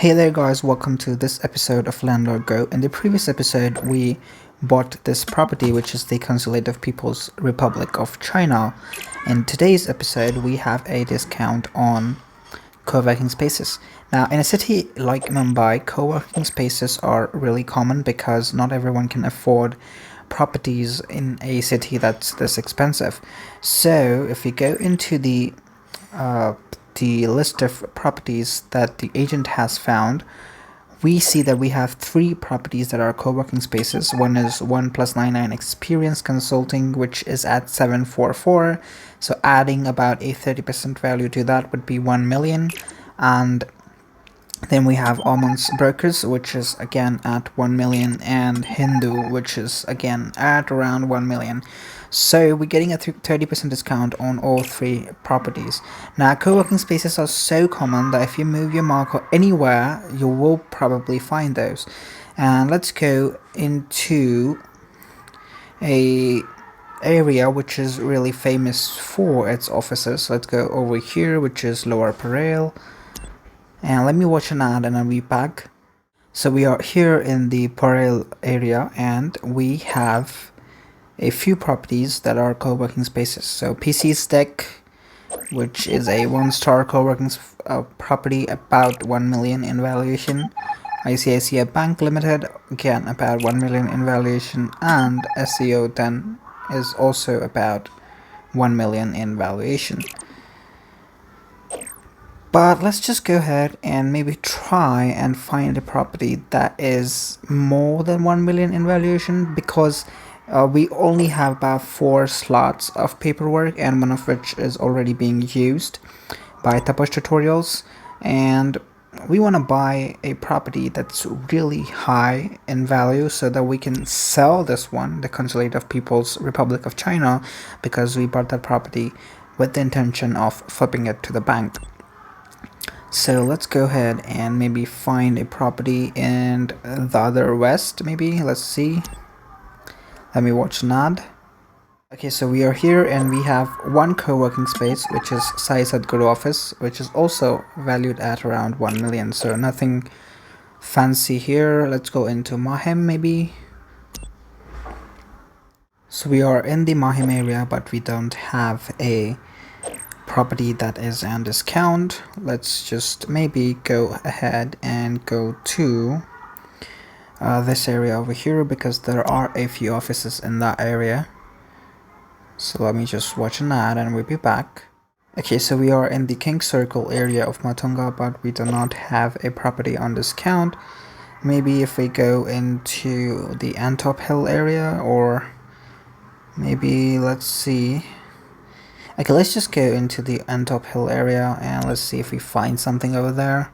Hey there guys, welcome to this episode of Landlord Go. In the previous episode, we bought this property which is the Consulate People's Republic of China. In today's episode, we have a discount on co-working spaces. Now, in a city like Mumbai, co-working spaces are really common because not everyone can afford properties in a city that's this expensive. So, if we go into the list of properties that the agent has found, we see that we have three properties that are co-working spaces. One is 1+99 Experience Consulting, which is at 744. So adding about a 30% value to that would be 1 million. And then we have Almonds Brokers, which is again at 1 million, and Hindu, which is again at around 1 million. So we're getting a 30% discount on all three properties. Now, co-working spaces are so common that if you move your marker anywhere, you will probably find those. And let's go into a area which is really famous for its offices. Let's go over here, which is Lower Parel. And let me watch an ad and I'll be back. So we are here in the Parel area and we have a few properties that are co-working spaces. So PC's Deck, which is a one-star co-working property, about 1 million in valuation. ICICI Bank Limited, again about 1 million in valuation, and SEO 10 is also about 1 million in valuation. But let's just go ahead and maybe try and find a property that is more than 1 million in valuation, because we only have about 4 slots of paperwork, and one of which is already being used by Tapash Tutorials. And we want to buy a property that's really high in value so that we can sell this one, the Consulate of People's Republic of China, because we bought that property with the intention of flipping it to the bank. So let's go ahead and maybe find a property in the other west, maybe. Let's see. Let me watch an ad. Okay, so we are here and we have one co-working space, which is Sai Sadhguru Office, which is also valued at around 1 million. So nothing fancy here. Let's go into Mahim maybe. So we are in the Mahim area, but we don't have a property that is on discount. Let's just maybe go ahead and go to this area over here, because there are a few offices in that area. So let me just watch an ad and we'll be back. Okay, so we are in the King Circle area of Matunga, but we do not have a property on discount. Maybe if we go into the Antop Hill area, or maybe let's see. Okay, let's just go into the Antop Hill area and let's see if we find something over there.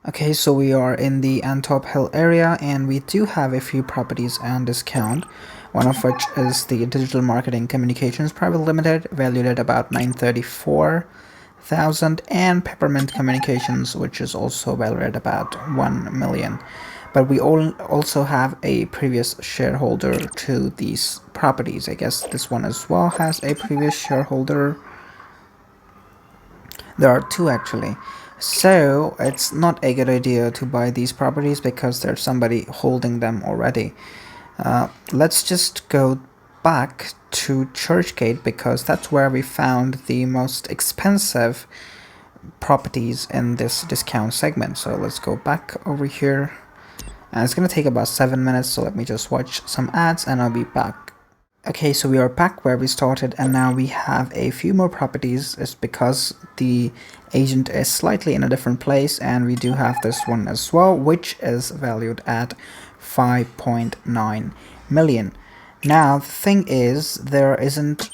Okay, so we are in the Antop Hill area and we do have a few properties on discount, one of which is the Digital Marketing Communications Private Limited, valued at about 934,000, and Peppermint Communications, which is also valued at about 1 million. But we also have a previous shareholder to these properties. I guess this one as well has a previous shareholder. There are two actually. So it's not a good idea to buy these properties because there's somebody holding them already. Let's just go back to Churchgate, because that's where we found the most expensive properties in this discount segment. So let's go back over here. And it's going to take about 7 minutes, so let me just watch some ads and I'll be back. Okay, so we are back where we started, and now we have a few more properties. It's because the agent is slightly in a different place, and we do have this one as well, which is valued at 5.9 million. Now, the thing is, there isn't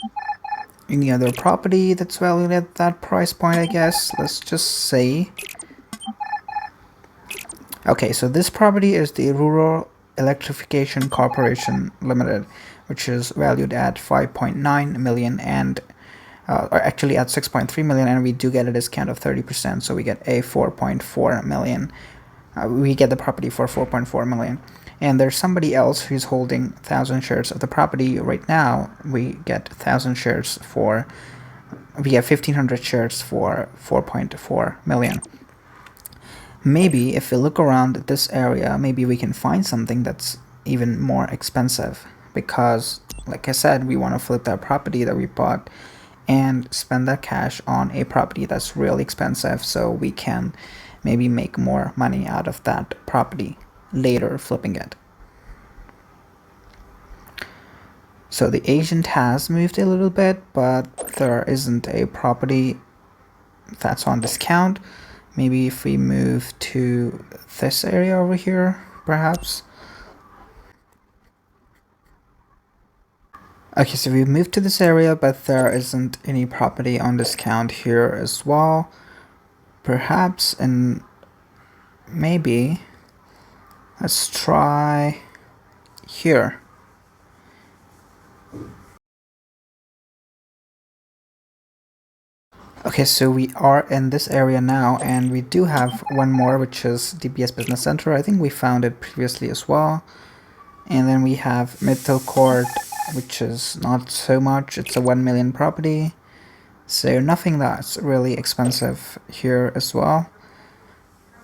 any other property that's valued at that price point, I guess. Let's just say. Okay, so this property is the Rural Electrification Corporation Limited, which is valued at 5.9 million and or actually at 6.3 million, and we do get a discount of 30%, so we get a 4.4 million. We get the property for 4.4 million. And there's somebody else who's holding 1,000 shares of the property right now. We get 1,000 shares for, we have 1,500 shares for 4.4 million. Maybe if we look around this area, maybe we can find something that's even more expensive, because like I said, we want to flip that property that we bought and spend that cash on a property that's really expensive, so we can maybe make more money out of that property later flipping it. So the agent has moved a little bit, but there isn't a property that's on discount. Maybe if we move to this area over here, perhaps. Okay, so we've moved to this area, but there isn't any property on discount here as well. Perhaps, and maybe, let's try here. Okay, so we are in this area now, and we do have one more, which is DBS Business Center. I think we found it previously as well. And then we have Middle Court, which is not so much. It's a 1 million property. So nothing that's really expensive here as well.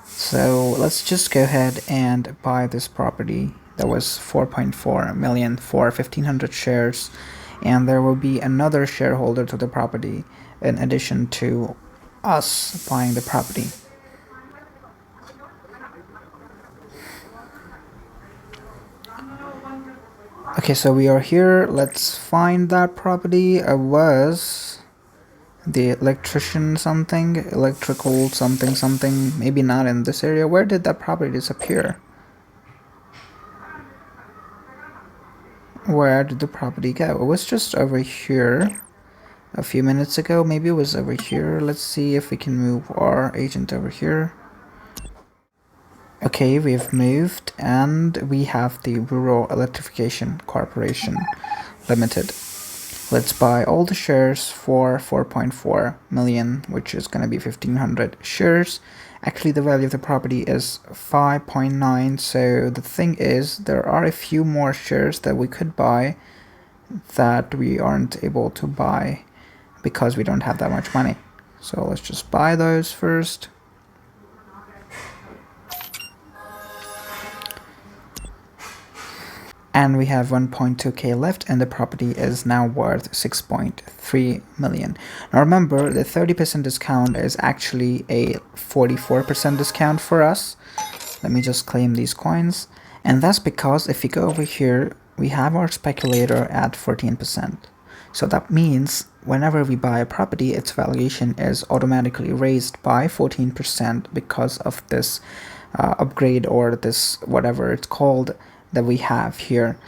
So let's just go ahead and buy this property. That was 4.4 million for 1,500 shares. And there will be another shareholder to the property in addition to us buying the property. Okay, so we are here. Let's find that property. It was the electrician something, electrical something something, maybe not in this area. Where did that property disappear? Where did the property go? It was just over here a few minutes ago. Maybe it was over here. Let's see if we can move our agent over here. Okay, we've moved, and we have the Rural Electrification Corporation Limited. Let's buy all the shares for 4.4 million, which is going to be 1,500 shares. Actually, the value of the property is 5.9. So the thing is, there are a few more shares that we could buy that we aren't able to buy because we don't have that much money. So let's just buy those first. And we have 1.2k left, and the property is now worth 6.3 million. Now remember, the 30% discount is actually a 44% discount for us. Let me just claim these coins. And that's because if we go over here, we have our speculator at 14%. So that means whenever we buy a property, its valuation is automatically raised by 14% because of this upgrade, or this whatever it's called, that we have here.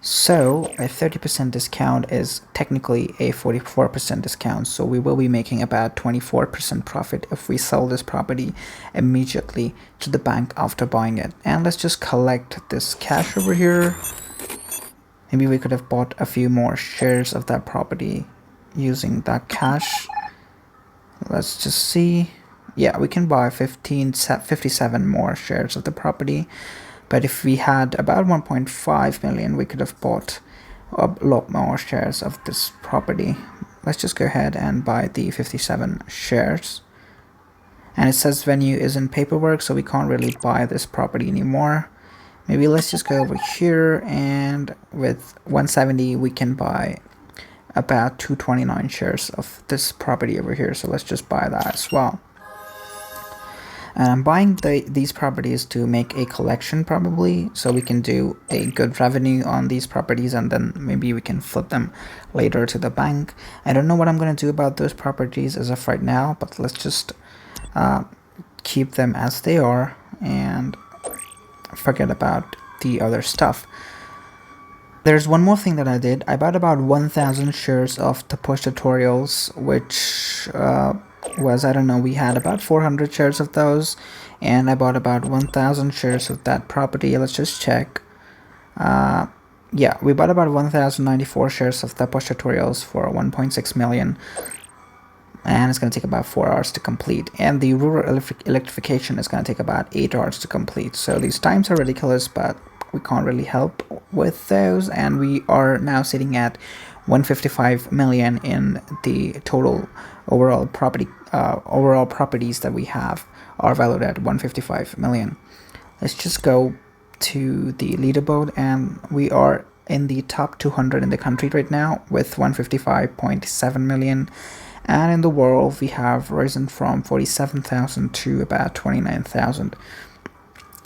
So a 30% discount is technically a 44% discount. So we will be making about 24% profit if we sell this property immediately to the bank after buying it. And let's just collect this cash over here. Maybe we could have bought a few more shares of that property using that cash. Let's just see. Yeah, we can buy 57 more shares of the property. But if we had about 1.5 million, we could have bought a lot more shares of this property. Let's just go ahead and buy the 57 shares. And it says venue is in paperwork, so we can't really buy this property anymore. Maybe let's just go over here, and with 170 we can buy about 229 shares of this property over here. So let's just buy that as well. And I'm buying these properties to make a collection probably, so we can do a good revenue on these properties, and then maybe we can flip them later to the bank. I don't know what I'm going to do about those properties as of right now, but let's just keep them as they are and forget about the other stuff. There's one more thing that I did. I bought about 1,000 shares of the push tutorials, which was, I don't know, we had about 400 shares of those, and I bought about 1,000 shares of that property. Let's just check. Yeah, we bought about 1,094 shares of the push tutorials for 1.6 million, and it's going to take about 4 hours to complete, and the rural electrification is going to take about 8 hours to complete. So these times are ridiculous, but we can't really help with those, and we are now sitting at 155 million in the total overall properties that we have are valued at 155 million. Let's just go to the leaderboard, and we are in the top 200 in the country right now with 155.7 million, and in the world we have risen from 47,000 to about 29,000.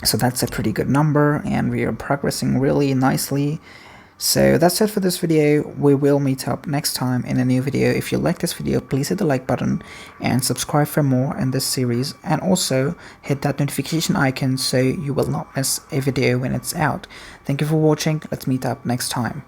So that's a pretty good number, and we are progressing really nicely. So that's it for this video. We will meet up next time in a new video. If you like this video, please hit the like button and subscribe for more in this series, and also hit that notification icon so you will not miss a video when it's out. Thank you for watching. Let's meet up next time.